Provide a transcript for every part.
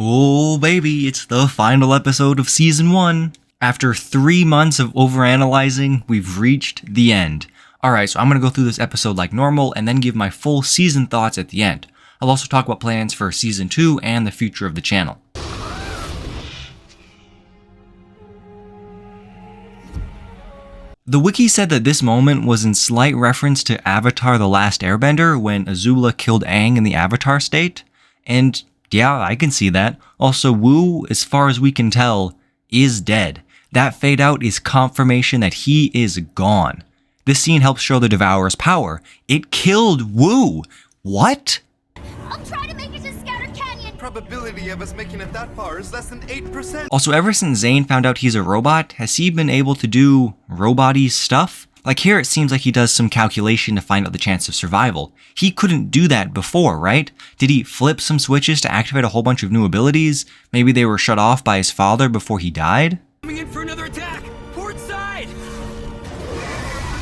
Oh baby, it's the final episode of Season 1. After 3 months of overanalyzing, we've reached the end. Alright, so I'm going to go through this episode like normal and then give my full season thoughts at the end. I'll also talk about plans for Season 2 and the future of the channel. The wiki said that this moment was in slight reference to Avatar: The Last Airbender when Azula killed Aang in the Avatar state. And yeah, I can see that. Also, Wu, as far as we can tell, is dead. That fade out is confirmation that he is gone. This scene helps show the Devourer's power. It killed Wu! What? I'll try to make it to Scatter Canyon. Probability of us making it that far is less than 8%. Also, ever since Zane found out he's a robot, has he been able to do robot-y stuff? Like here it seems like he does some calculation to find out the chance of survival. He couldn't do that before, right? Did he flip some switches to activate a whole bunch of new abilities? Maybe they were shut off by his father before he died? Coming in for another attack! Port side!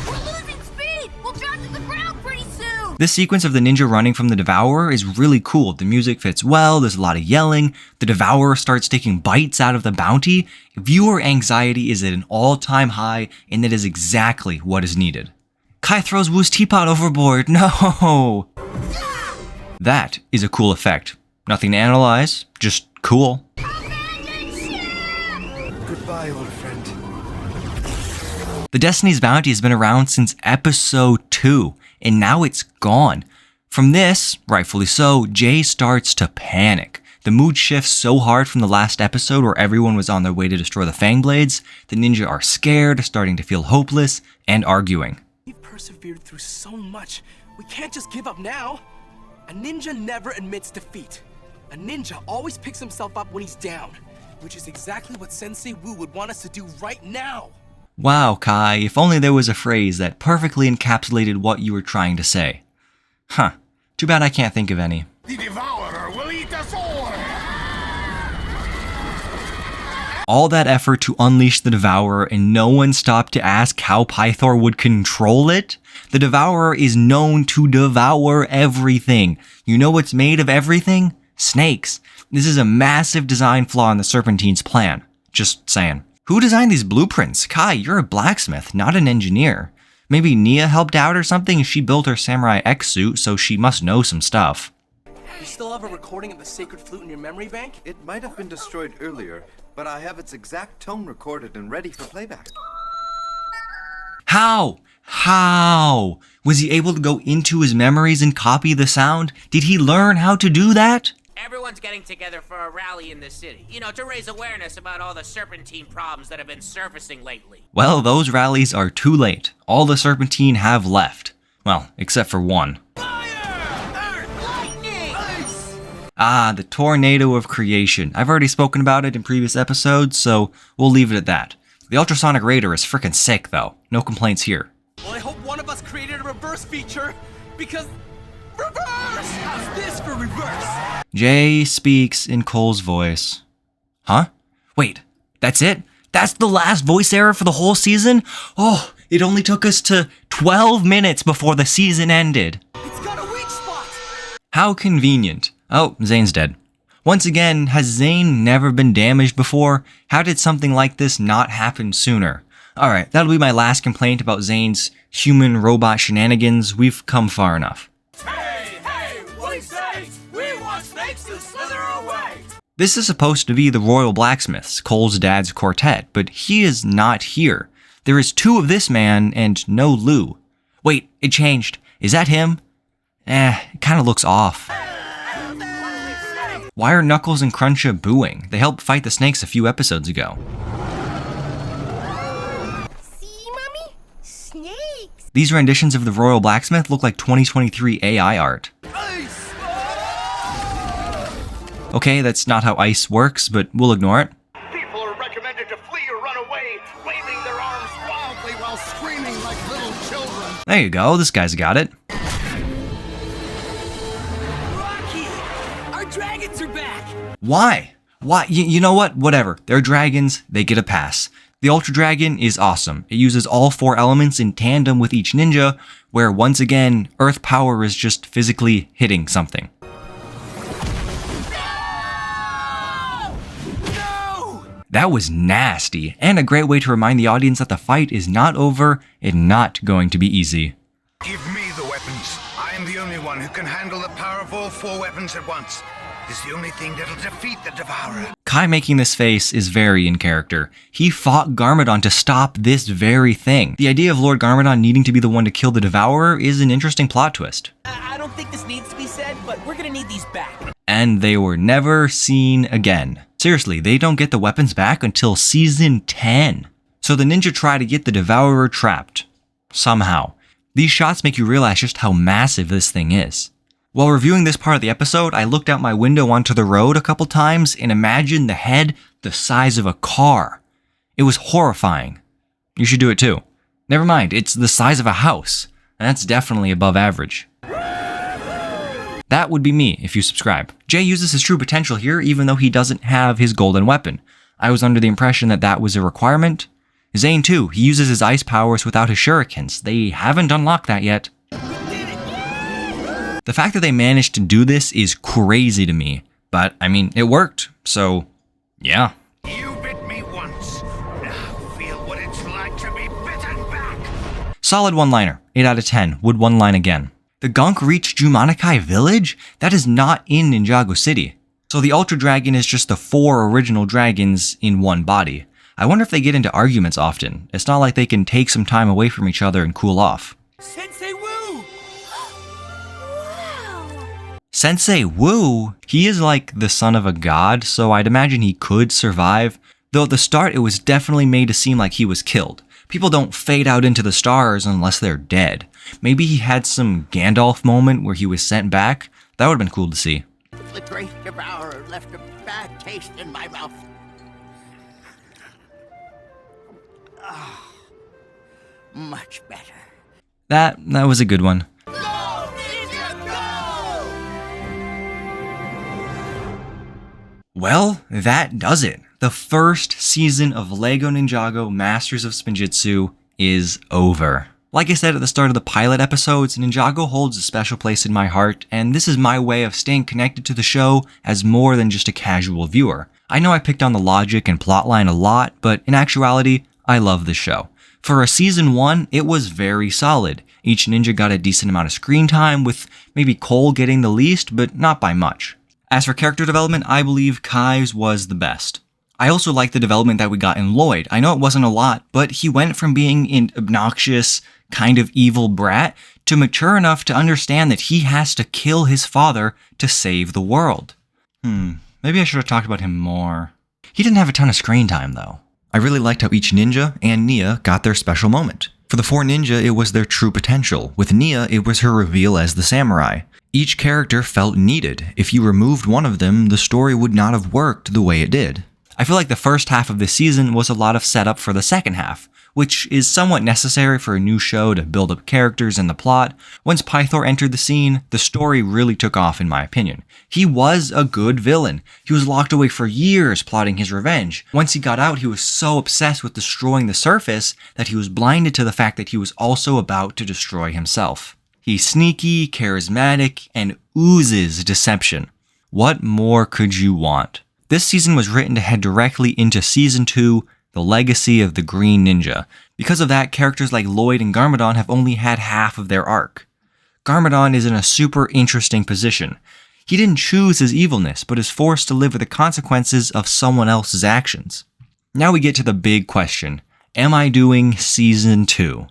We're losing speed. We'll drop to the ground pretty soon. This sequence of the ninja running from the Devourer is really cool. The music fits well, there's a lot of yelling, the Devourer starts taking bites out of the bounty. Viewer anxiety is at an all-time high, and that is exactly what is needed. Kai throws Wu's teapot overboard, no! That is a cool effect. Nothing to analyze, just cool. Goodbye, old friend. The Destiny's Bounty has been around since episode 2, and now it's gone. From this, rightfully so, Jay starts to panic. The mood shifts so hard from the last episode where everyone was on their way to destroy the Fang Blades. The ninja are scared, starting to feel hopeless, and arguing. We've persevered through so much. We can't just give up now. A ninja never admits defeat. A ninja always picks himself up when he's down, which is exactly what Sensei Wu would want us to do right now. Wow, Kai, if only there was a phrase that perfectly encapsulated what you were trying to say. Huh, too bad I can't think of any. The Devourer will eat us all! All that effort to unleash the Devourer and no one stopped to ask how Pythor would control it? The Devourer is known to devour everything. You know what's made of everything? Snakes. This is a massive design flaw in the Serpentine's plan. Just saying. Who designed these blueprints? Kai, you're a blacksmith, not an engineer. Maybe Nia helped out or something? She built her Samurai X suit, so she must know some stuff. You still have a recording of the sacred flute in your memory bank? It might have been destroyed earlier, but I have its exact tone recorded and ready for playback. How? How? Was he able to go into his memories and copy the sound? Did he learn how to do that? Everyone's getting together for a rally in the city, to raise awareness about all the Serpentine problems that have been surfacing lately. Well, those rallies are too late. All the Serpentine have left. Well, except for one. Ah, the tornado of creation. I've already spoken about it in previous episodes, so we'll leave it at that. The ultrasonic raider is frickin' sick, though. No complaints here. Well, I hope one of us created a reverse feature, because... Reverse! How's this for reverse? Jay speaks in Cole's voice. Huh? Wait, that's it? That's the last voice error for the whole season? Oh, it only took us to 12 minutes before the season ended. It's got a weak spot! How convenient. Oh, Zane's dead. Once again, has Zane never been damaged before? How did something like this not happen sooner? Alright, that'll be my last complaint about Zane's human-robot shenanigans. We've come far enough. Hey, we say we want snakes to slither away! This is supposed to be the Royal Blacksmiths, Cole's dad's quartet, but he is not here. There is 2 of this man and no Lou. Wait, it changed. Is that him? It kinda looks off. Why are Knuckles and Cruncha booing? They helped fight the snakes a few episodes ago. See, Mommy? Snakes. These renditions of the Royal Blacksmith look like 2023 AI art. Okay, that's not how ice works, but we'll ignore it. People are recommended to flee or run away, waving their arms wildly while screaming like little children. There you go, this guy's got it. Rocky! Our dragons are back! Why? Why? You know what? Whatever. They're dragons, they get a pass. The Ultra Dragon is awesome. It uses all 4 elements in tandem with each ninja, where once again, Earth power is just physically hitting something. That was nasty, and a great way to remind the audience that the fight is not over and not going to be easy. Give me the weapons. I am the only one who can handle the power of all 4 weapons at once. It's the only thing that'll defeat the Devourer. Kai making this face is very in character. He fought Garmadon to stop this very thing. The idea of Lord Garmadon needing to be the one to kill the Devourer is an interesting plot twist. I don't think this needs to be said, but we're gonna need these back. And they were never seen again. Seriously, they don't get the weapons back until season 10. So the ninja try to get the Devourer trapped. Somehow. These shots make you realize just how massive this thing is. While reviewing this part of the episode, I looked out my window onto the road a couple times and imagined the head the size of a car. It was horrifying. You should do it too. Never mind, it's the size of a house. And that's definitely above average. That would be me if you subscribe. Jay uses his true potential here even though he doesn't have his golden weapon. I was under the impression that that was a requirement. Zane too, he uses his ice powers without his shurikens. They haven't unlocked that yet. The fact that they managed to do this is crazy to me, but I mean, it worked, so yeah. You bit me once. Now feel what it's like to be bitten back. Solid one-liner, 8 out of 10, would one line again. The gunk reached Jumanakai Village? That is not in Ninjago City. So the Ultra Dragon is just the 4 original dragons in one body. I wonder if they get into arguments often. It's not like they can take some time away from each other and cool off. Sensei Wu! Sensei Wu, he is like the son of a god, so I'd imagine he could survive. Though at the start it was definitely made to seem like he was killed. People don't fade out into the stars unless they're dead. Maybe he had some Gandalf moment where he was sent back. That would have been cool to see. The Great Devourer left a bad taste in my mouth. Much better. That was a good one. Well, that does it. The first season of Lego Ninjago Masters of Spinjitzu is over. Like I said at the start of the pilot episodes, Ninjago holds a special place in my heart, and this is my way of staying connected to the show as more than just a casual viewer. I know I picked on the logic and plotline a lot, but in actuality, I love the show. For a season 1, it was very solid. Each ninja got a decent amount of screen time, with maybe Cole getting the least, but not by much. As for character development, I believe Kai's was the best. I also like the development that we got in Lloyd. I know it wasn't a lot, but he went from being an obnoxious, kind of evil brat to mature enough to understand that he has to kill his father to save the world. Maybe I should have talked about him more. He didn't have a ton of screen time though. I really liked how each ninja and Nia got their special moment. For the 4 ninja, it was their true potential. With Nia, it was her reveal as the samurai. Each character felt needed. If you removed one of them, the story would not have worked the way it did. I feel like the first half of this season was a lot of setup for the second half, which is somewhat necessary for a new show to build up characters and the plot. Once Pythor entered the scene, the story really took off in my opinion. He was a good villain. He was locked away for years plotting his revenge. Once he got out, he was so obsessed with destroying the surface that he was blinded to the fact that he was also about to destroy himself. He's sneaky, charismatic, and oozes deception. What more could you want? This season was written to head directly into Season 2, The Legacy of the Green Ninja. Because of that, characters like Lloyd and Garmadon have only had half of their arc. Garmadon is in a super interesting position. He didn't choose his evilness, but is forced to live with the consequences of someone else's actions. Now we get to the big question. Am I doing Season 2?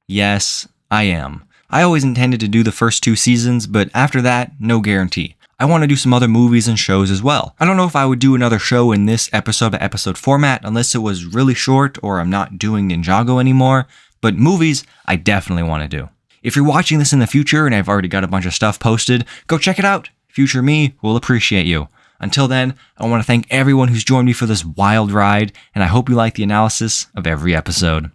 Yes, I am. I always intended to do the first 2 seasons, but after that, no guarantee. I want to do some other movies and shows as well. I don't know if I would do another show in this episode-to-episode format unless it was really short or I'm not doing Ninjago anymore, but movies, I definitely want to do. If you're watching this in the future and I've already got a bunch of stuff posted, go check it out. Future me will appreciate you. Until then, I want to thank everyone who's joined me for this wild ride, and I hope you like the analysis of every episode.